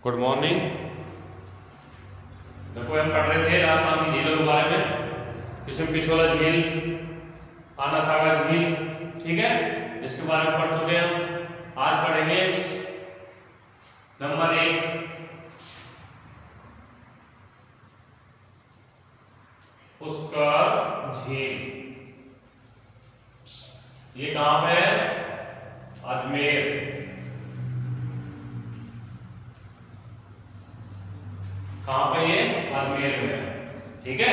Good morning. देखो हम पढ़ रहे थे राजस्थान की झीलों के बारे में, जिसमें पिछोला झील, आना सागर झील, ठीक है, इसके बारे में पढ़ चुके हैं। आज पढ़ेंगे नंबर 1 पुष्कर झील। ये कहां पे है? अजमेर। कहां पे? ये अजमेर में, ठीक है।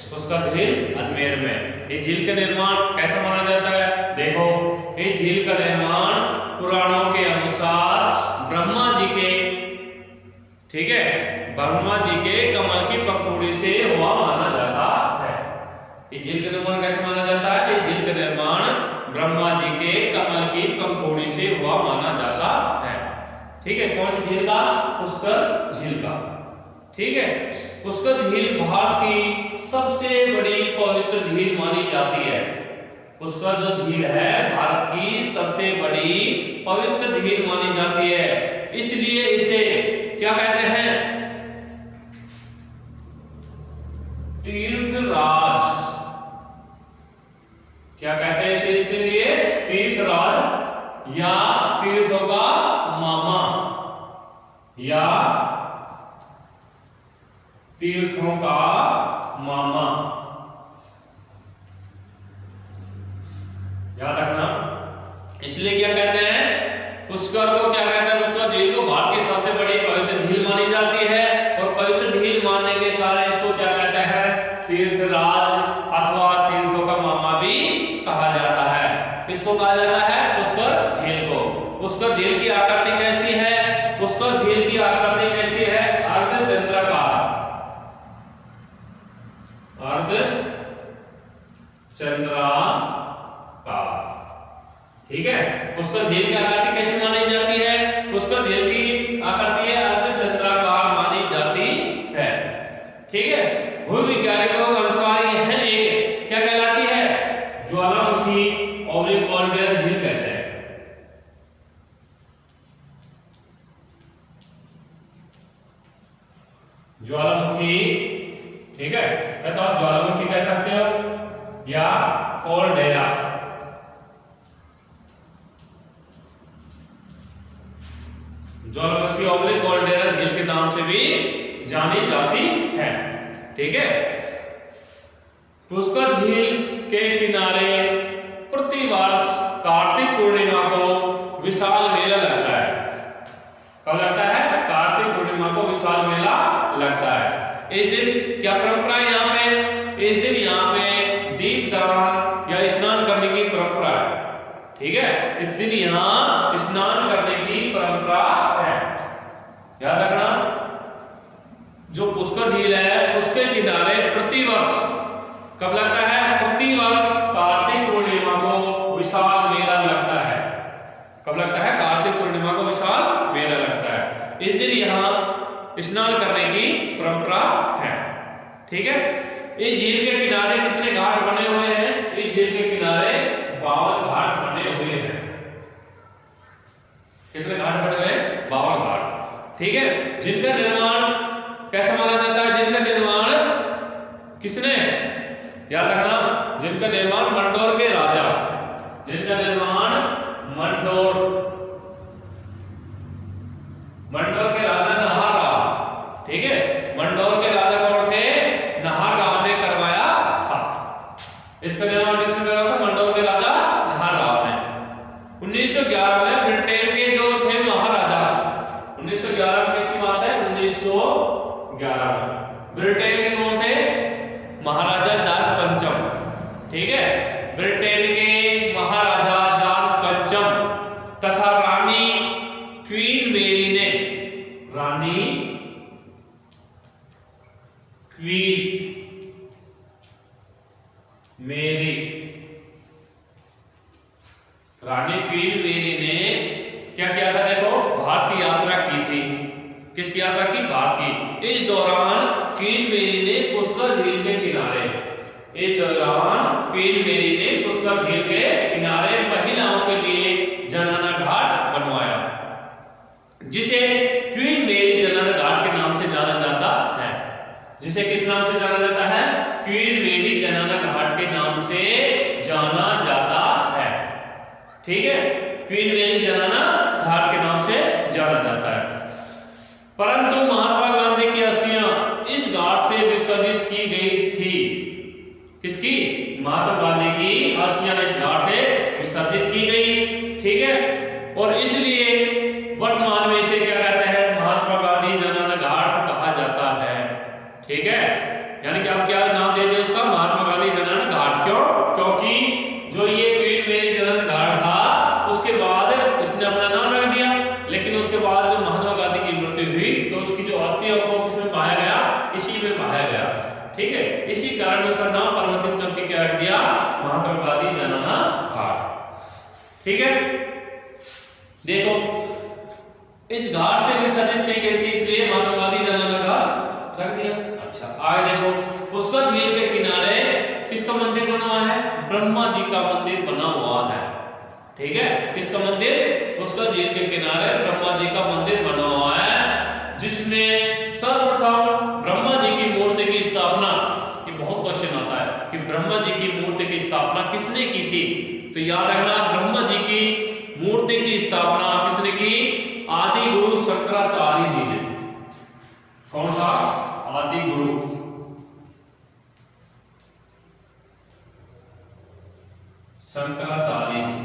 पुष्कर झील अजमेर में। ये झील का निर्माण कैसा माना जाता है? देखो, ये झील का निर्माण पुराणों के अनुसार ब्रह्मा जी के, ठीक है, ब्रह्मा जी के कमल की पंखुड़ी से हुआ माना जाता है। ये झील का निर्माण कैसे माना जाता है? ये झील का निर्माण ब्रह्मा जी के कमल की पंखुड़ी से हुआ माना जाता है, ठीक है। कौन सी झील का? पुष्कर झील का, ठीक है। पुष्कर झील भारत की सबसे बड़ी पवित्र झील मानी जाती है। पुष्कर जो झील है भारत की सबसे बड़ी पवित्र झील मानी जाती है, इसलिए इसे क्या कहते हैं? तीर्थराज। क्या कहते हैं इसे? इसलिए तीर्थराज या तीर्थों का मामा या तीर्थों का मामा, याद रखना। इसलिए क्या कहते हैं? पुष्कर को क्या कहते हैं? पुष्कर झील को भारत की सबसे बड़ी पवित्र झील मानी जाती है, और पवित्र झील मानने के कारण इसको क्या कहते हैं? तीर्थराज अथवा तीर्थों का मामा भी कहा जाता है। किसको कहा जाता है? पुष्कर झील को। पुष्कर झील की आकृति कैसी है? पुष्कर झील की आकृति कैसी है? अर्धचंद्राकार, अर्धचंद्राकार, ठीक है। पुष्कर झील की आकृति कैसी मानी जाती है? पुष्कर झील की आकृति अर्धचंद्राकार मानी जाती है, ठीक है। भूविज्ञानिकों के अनुसार यह एक क्या कहलाती है? ज्वालामुखी कॉल्डेरा झील कहते हैं। ज्वालामुखी, ठीक है, तो आप ज्वालामुखी कह सकते हो या कॉल्डेरा। ज्वालामुखी ऑब्लिक कॉल्डेरा झील के नाम से भी जानी जाती है, ठीक है। पुष्कर झील के किनारे प्रतिवर्ष कार्तिक पूर्णिमा को विशाल मेला लगता है। कब लगता है? कार्तिक पूर्णिमा को विशाल मेला लगता है। इस दिन क्या परंपरा है यहाँ पे? इस दिन यहाँ पे दीपदान या स्नान करने की परंपरा है, ठीक है। इस दिन यहाँ स्नान करने की परंपरा है, याद रखना। जो पुष्कर झील है उसके किनारे प्रतिवर्ष कब लगता है? प्रतिवर्ष कार्तिक पूर्णिमा को विशाल मेला लगता है। कब लगता है? कार्तिक पूर्णिमा को विशाल मेला लगता है। इस दिन यहाँ स्नान करने की परंपरा है, ठीक है। इस झील के किनारे कितने घाट बने हुए हैं? इस झील के किनारे 52 घाट बने हुए हैं। कितने घाट बने हुए हैं? 52 घाट, ठीक है। जिनका निर्माण कैसा माना जाता है? जिनका निर्माण किसने? याद रखना, जिनका निर्माण मंडोर के राजा, जिनका निर्माण मंडोर के राजा नाहर राव, ठीक है। मंडोर के राजा कौन थे? नाहर राव ने करवाया था। इसका निर्माण किसने करवाया था? मंडोर के राजा नाहर राव ने। 1911 में ब्रिटेन के जो थे महाराजा, 1911 में किसकी बात है? 1911 में ब्रिटेन के कौन थे? महाराजा जॉर्ज पंचम, ठीक है। ब्रिटेन के महाराजा जॉर्ज पंचम तथा रानी क्वीन मेरी ने, रानी क्वीन मेरी, रानी क्वीन मेरी ने क्या किया था? देखो, भारत की यात्रा की थी। किसकी यात्रा की? भारत की। इस दौरान क्वीन मेरी ने पुष्कर झील के किनारे, इस दौरान क्वीन मेरी ने पुष्कर झील के किनारे महिलाओं के लिए जनाना घाट बनवाया, जिसे क्वीन मेरी जिसे किस नाम से जाना जाता है? क्वीन मेरी जनाना घाट के नाम से जाना जाता है। ठीक है, क्वीन मेरी जनाना घाट के नाम से जाना जाता है। परंतु महात्मा गांधी की अस्थियां इस घाट से विसर्जित की गई थी। किसकी? महात्मा गांधी की अस्थियां इस घाट से विसर्जित की गई। ठीक है, और इसलिए वर्तमान में इसे क्या कहते हैं? महात्मा गांधी जनाना घाट कहा जाता है। ठीक है, यानी कि आप क्या नाम दे दिए उसका? महात्मा गांधी जनाना घाट। क्यों? क्योंकि जो ये क्वीन मेरी जनाना घाट था उसके बाद इसने अपना नाम रख दिया, लेकिन उसके बाद जो महात्मा गांधी की मृत्यु हुई तो उसकी जो अस्थियों को किसमें बहाया गया? इसी में बहाया गया। ठीक है, इसी कारण उसका नाम परिवर्तित करके क्या रख दिया? महात्मा गांधी जनाना घाट। ठीक है, देखो इस घाट से विसर्जित की गई थी इसलिए महात्मा गांधी जनाना घाट रख दिया। अच्छा, आगे देखो पुष्कर झील के किनारे किसका मंदिर बना हुआ है? ब्रह्मा जी का मंदिर बना हुआ है। ठीक है, किसका मंदिर? पुष्कर झील के किनारे ब्रह्मा जी का मंदिर बना हुआ है, जिसमें सर्वप्रथम ब्रह्मा जी की मूर्ति की स्थापना, ये बहुत क्वेश्चन आता है कि ब्रह्मा जी की मूर्ति की स्थापना किसने की थी? तो याद रखना, ब्रह्मा जी की मूर्ति की स्थापना किसने की? आदि गुरु शंकराचार्य जी ने। कौन था? आदि गुरु शंकराचार्य जी।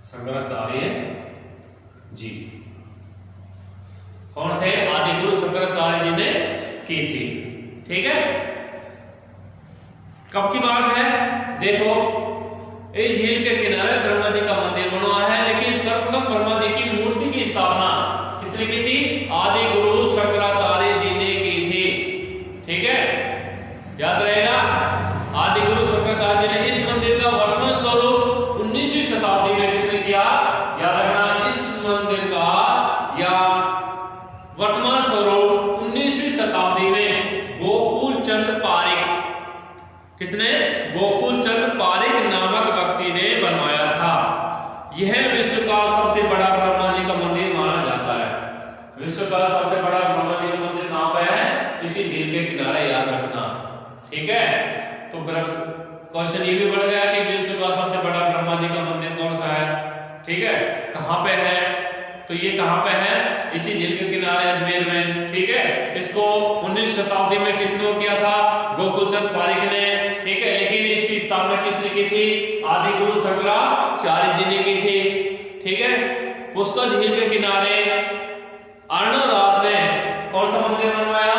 शंकराचार्य जी कौन थे? आदि गुरु शंकराचार्य जी ने की थी। ठीक है, कब की बात है? देखो इस झील के किनारे ब्रह्मा जी का मंदिर बना हुआ है, लेकिन सर्वप्रथम ब्रह्मा जी की मूर्ति की स्थापना किसने की थी? आदि गुरु शंकराचार्य जी ने की थी। ठीक है, याद रहेगा, आदि गुरु शंकराचार्य जी ने इस मंदिर का वर्तमान स्वरूप 19वीं शताब्दी में किसने किया? याद रखना, इस मंदिर का या वर्तमान स्वरूप 19वीं शताब्दी में गोकुल चंद पारिक, किसने? गोकुल चंद पारिक नामक व्यक्ति ने बनवाया था। यह विश्व का सबसे बड़ा ब्रह्मा जी का मंदिर माना जाता है। विश्व का सबसे बड़ा ब्रह्मा जी का मंदिर कहां पे है? इसी झील के किनारे, याद रखना। ठीक है, तो क्वेश्चन ये भी बढ़ गया कि विश्व का सबसे बड़ा ब्रह्मा जी का मंदिर कौन सा है? ठीक है, कहां पे है? तो ये कहां पे है? इसी झील के किनारे अजमेर में। ठीक है, इसको 19वीं शताब्दी में किसने किया था? गोकुल चंद पारिक ने। ठीक है, लेकिन इसकी स्थापना किसने की थी? आदि गुरु शंकराचार्य जी ने की थी। ठीक है, पुष्कर झील के किनारे अर्णोराज ने कौन सा मंदिर बनवाया?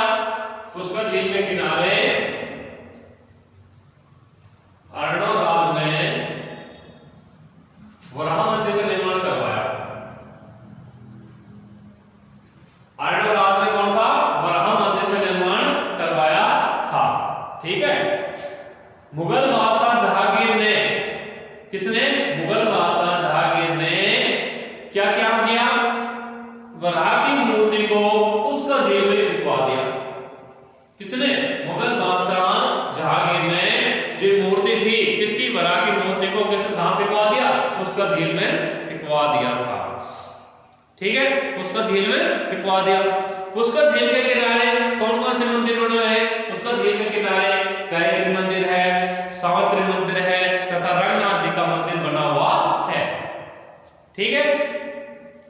पुष्कर झील के किनारे अर्णोराज ने वराह मंदिर का निर्माण करवाया। अर्णोराज ने कौन सा? वराह मंदिर का निर्माण करवाया था। ठीक है, मुगल बादशाह जहांगीर ने, किसने? मुगल बादशाह जहांगीर ने क्या क्या किया? वराह की मूर्ति को पुष्कर झील में फेंकवा दिया। किसने? मुगल बादशाह जहांगीर ने जो मूर्ति थी किसकी? वराह की मूर्ति को किसने कहां फेंकवा दिया? पुष्कर झील में फेंकवा दिया था। ठीक है, पुष्कर झील में फेंकवा दिया। पुष्कर झील के किनारे कौन कौन से मंदिर बने हैं? पुष्कर झील के किनारे गायत्री मंदिर है, सावित्री मंदिर है तथा रंगनाथ जी का मंदिर बना हुआ है। ठीक है,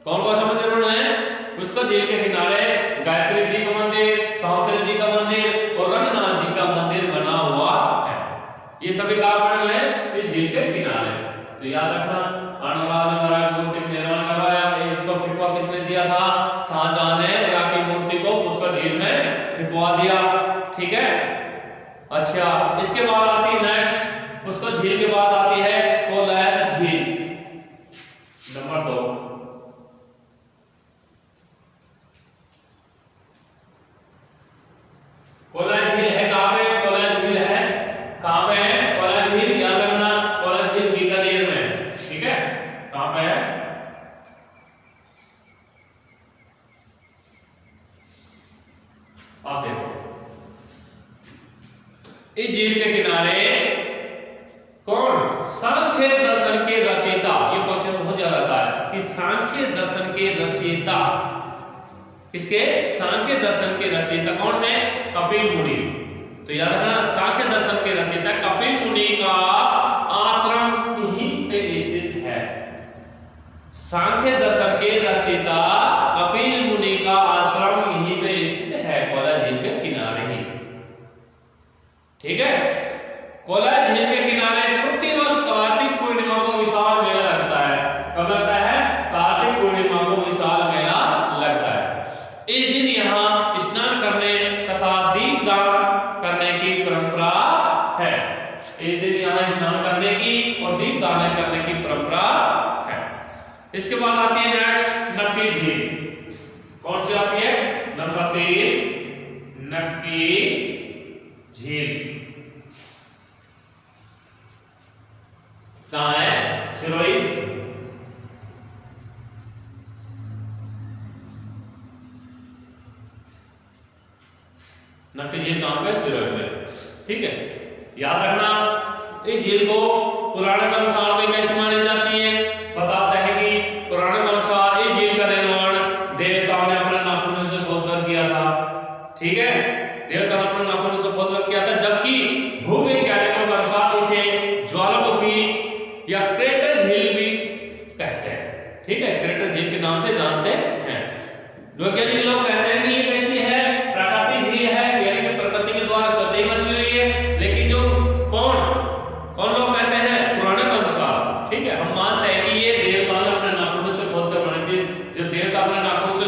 कौन कौन सा मंदिर बने हैं? पुष्कर झील के किनारे गायत्री जी का मंदिर, सावित्री जी का मंदिर और रंगनाथ जी का मंदिर बना हुआ है। ये सभी कहां बने हुए हैं? इस झील के किनारे। तो याद रखना, अर्णोराज ने वराह की मूर्ति का निर्माण करवाया। इसको फेंकवा किसने दिया था? शाहजहां ने वराह की मूर्ति को पुष्कर झील में फेंकवा दिया। ठीक है, अच्छा, इसके बाद आती है नेक्स्ट, पुष्कर झील के बाद आती है कोलायत झील, नंबर 2। कोलायत झील है कहां पे? कोलायत झील है कहां पे है? कोलायत झील याद रखना, कोलायत झील बीकानेर में। ठीक है, कहां पे है? आप देखो, इस झील के किनारे कौन? रचयिता, किसके? सांख्य दर्शन के रचयिता कौन है? कपिल मुनि। तो याद रखना, सांख्य दर्शन के रचयिता कपिल मुनि का आश्रम यहीं पे स्थित है। सांख्य दर्शन के रचयिता कपिल मुनि का आश्रम यहीं पे स्थित है, कोला झील के किनारे ही। ठीक है, कोला झील के किनारे प्रतिवर्ष कार्तिक पूर्णिमा को विशाल मेला लगता है। कब लगता है? कार्तिक पूर्णिमा को विशाल मेला लगता है। इस दिन यहाँ स्नान करने तथा दीपदान करने की परंपरा है। इस दिन यहाँ स्नान करने की और दीपदान करने की परंपरा है। इसके बाद आती है नेक्स्ट नक्की झील। कौन सी आती है? नंबर 3 नक्की झील। कहाँ है? सिरोही। नक्की झील कहाँ पे? सिरोही में। ठीक है, याद रखना इस झील को पुराण के अनुसार में कैसे मानी जाती है? बताते हैं कि पुराण के अनुसार इस झील का निर्माण देवताओं ने अपने नाखूनों से खोदकर किया था। ठीक है, देवताओं ने अपने नाखूनों से खोदकर किया था, जबकि भूवैज्ञानिकों के अनुसार इसे ज्वालामुखी या क्रेटर झील भी कहते हैं। ठीक है, क्रेटर झील के नाम से जानते हैं। वैज्ञानिक लोग कहते हैं कि ये कैसी है? प्राकृतिक झील है, यानी कि प्रकृति के द्वारा सदैव बनी हुई है। लेकिन जो कौन लोग कहते हैं? पुराने के अनुसार। ठीक है, हम मानते हैं कि ये देवता ने अपने नाखूनों से खोदकर बनी थी। जो देवता अपने नाखूनों से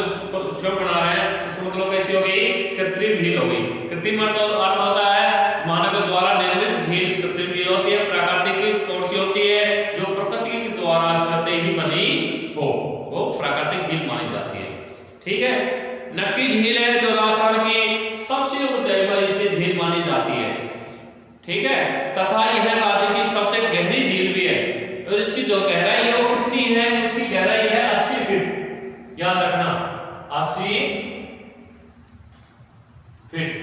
स्वयं बना रहे हैं, इसका मतलब कैसी हो गई? कृत्रिम झील हो गई। कृत्रिम अर्थ होता है मानव के द्वारा निर्मित झील कृत्रिम झील होती है। प्राकृतिक कौन सी होती है? जो प्रकृति के द्वारा सदैव ही बनी हो, वो प्राकृतिक झील मानी जाती है। ठीक है, नक्की झील है जो राजस्थान की सबसे ऊंचाई पर स्थित झील मानी जाती है। ठीक है, तथा यह राज्य की सबसे गहरी झील भी है। और इसकी जो गहराई है वो कितनी है? इसकी गहराई है 80 फीट। याद रखना, 80 फीट।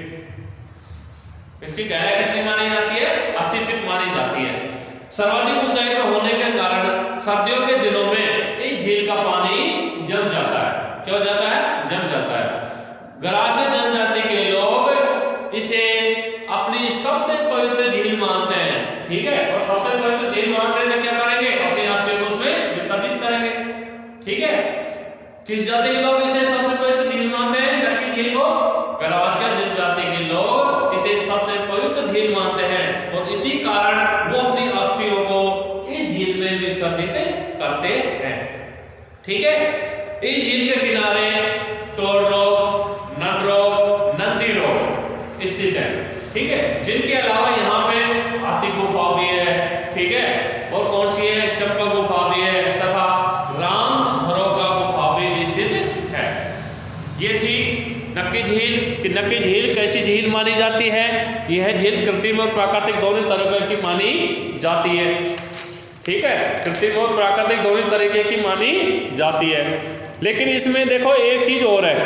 इसकी गहराई कितनी मानी जाती है? 80 फीट मानी जाती है। सर्वाधिक ऊंचाई पर होने के कारण सर्दियों के दिनों में इस झील का पानी जम जाता है। क्या हो जाता है? जम जाता है। गरासिया जनजाति के लोग इसे अपनी सबसे पवित्र झील मानते हैं। ठीक है, और सबसे पवित्र झील मानते हैं तो क्या करेंगे? अपनी अस्थियों को उसमें विसर्जित करेंगे। ठीक है, किस जाति के लोग इसे सबसे पवित्र झील मानते हैं? नक्की झील को गरासिया जनजाति के लोग इसे सबसे पवित्र झील मानते हैं, और इसी कारण वो अपनी अस्थियों को इस झील में विसर्जित करते हैं। ठीक है, इस झील के किनारे टोडरोग, ननरोग, नंदी रोग स्थित है। ठीक है, जिनके अलावा यहाँ पे हाथी गुफा भी है। ठीक है, और कौन सी है? चंपा गुफा भी है, तथा राम झरोका गुफा भी स्थित है। ये थी नक्की झील। कि नक्की झील कैसी झील मानी जाती है? यह झील कृत्रिम और प्राकृतिक दोनों तरह की मानी जाती है। ठीक है, कृत्रिम और प्राकृतिक दोनों तरीके की मानी जाती है। लेकिन इसमें देखो एक चीज और है,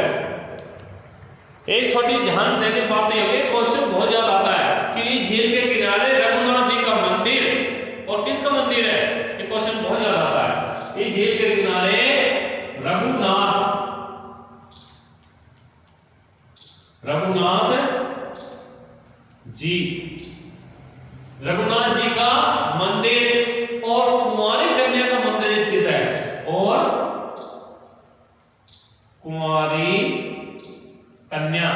एक छोटी ध्यान देने की बात नहीं होगी। क्वेश्चन बहुत ज्यादा आता है कि इस झील के किनारे रघुनाथ जी का मंदिर और किसका मंदिर है? ये क्वेश्चन बहुत ज्यादा आता है। इस झील के किनारे रघुनाथ जी का मंदिर और कुंवारी कन्या का मंदिर स्थित है। और कुंवारी कन्या,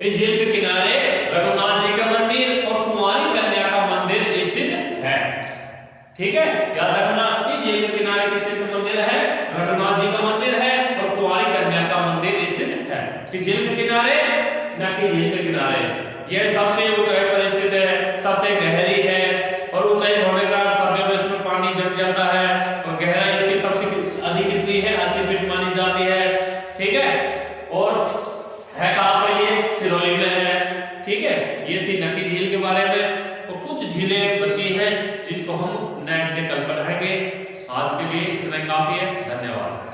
इस झील के किनारे रघुनाथ जी का मंदिर और कुंवारी कन्या का मंदिर स्थित है। ठीक है, याद रखना, इस झील के किनारे किसके मंदिर है? रघुनाथ जी का मंदिर है और कुंवारी कन्या का मंदिर स्थित है। इस झील के किनारे, नक्की झील के किनारे। यह सबसे ऊंचाई पर स्थित है, सबसे गहरी है, और ऊंचाई होने का सर्दियों में इसमें पानी जम जाता है। और गहराई इसकी सबसे अधिक कितनी है? 80 फीट मानी जाती है। ठीक है, और है कहाँ पे? ये सिरोही में है। ठीक है, ये थी नक्की झील के बारे में। और कुछ झीलें बची हैं जिनको हम नेक्स्ट डे कल पढ़ाएंगे। आज के लिए इतना काफी है। धन्यवाद।